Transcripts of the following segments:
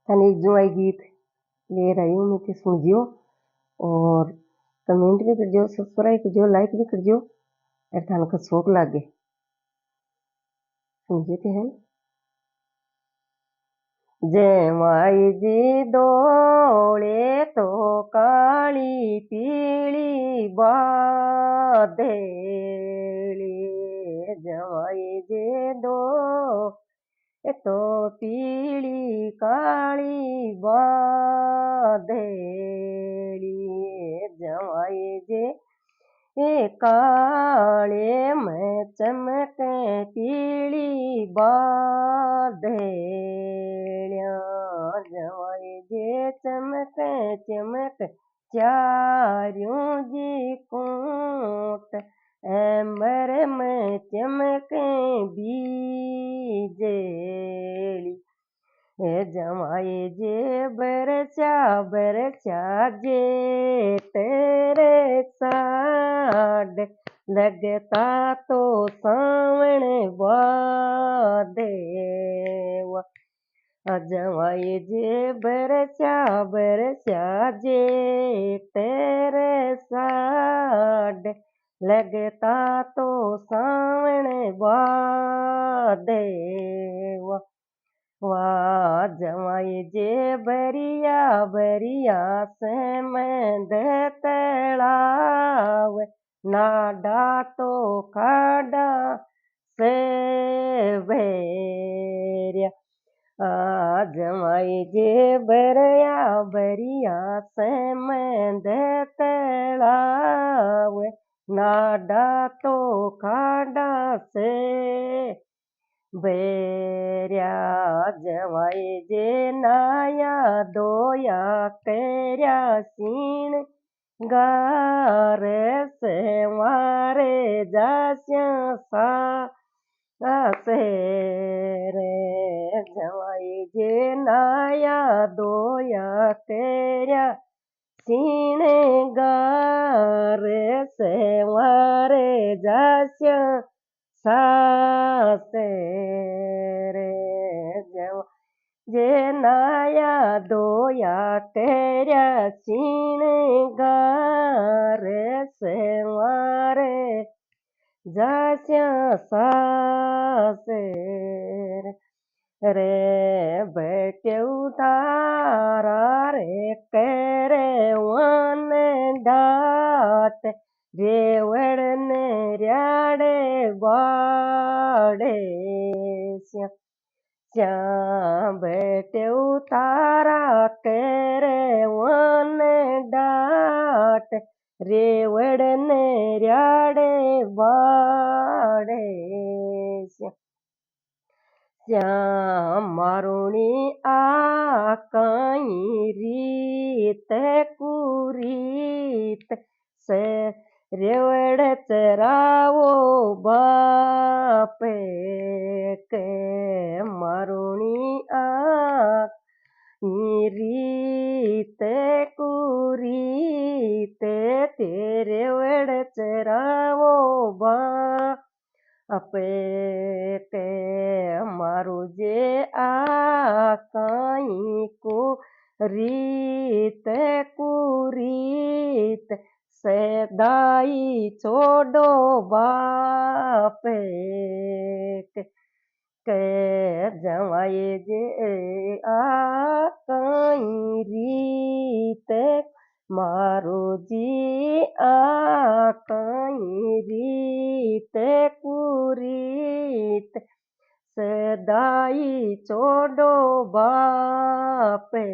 थाने एक जुआई गीत ले रही हूँ मैं, सुनजियो और कमेंट भी करजो, सब्सक्राइब करजो, लाइक भी करजो और थाने का शौक लागे सुनजियो थे हैं। जमाई जी दौड़े तो काली पीली बादेली, जमाई जी दो तो पीली काली बादेली, जमाई जे काले में चमके पीली बादेलिया, जमाई जे चमके चमक चारों जी कोट एम्बर में चमके बीजेली, जमाई जे बरचा जे तेरे साड लगता तो सावण बादेवा, जमाई जे बरचा जे तेरे साड लगता तो सावण बादेवा, वाह जमाई जे बरिया बरिया से मैं तलाव नाडा तो खाडा से भेरिया, जमाई जे बरिया बरिया से मैं तलाव नाडा तो खाडा से बेरिया, जमाई जे नाया दोया तेरा सीण गार से मारे जास्या सा से रे, जमाई जे नाया दोया तेरा सीण गार से मारे जास्या सासे रे, जे नाया दोया तेरा सीण गार से मारे जास्या सासे रे, बेटे उतारा रे करे वन डाट रेवड़ ने र्याड़े बाड़े श्याम बेटे उतारा करे वन डाट रेवड़ ने र्याड़े बाड़े, श्याम मारुणी आकाई रीत कुरीत से रेवड़ चरावो बापे के, मारुणी आकाई रीत कुरीत ते रेवड़ चरावो बापे के, मारू जे आकाई को रीत कुरीत से दाई छोड़ो बापे के, जमाई जे आकाई रीत मारो जी आकाई रीत कुरीत सदाई छोड़ो बापे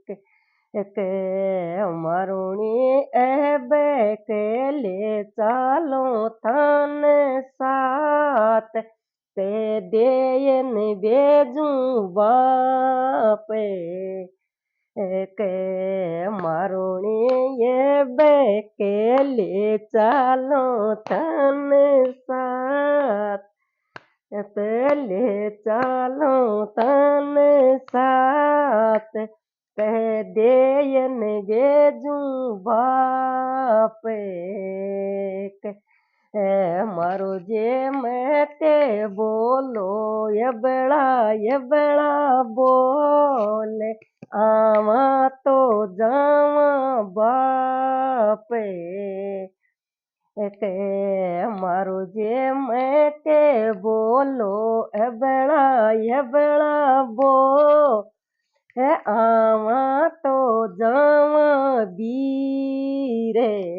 के, मारुणी एबे के ले चालो थान साथ ते देयन बेजू बापे के, मारुणी एबे के ले चालो थान साथ पहले चालो तन साथ कह देयन गेजू बापे मारो जे मते बोलो ये बड़ा बोलो આમાં તો જાવા બાપે કે મારું જે મેં કે બોલો એબળા બો હે આમાં તો જાવા બી રે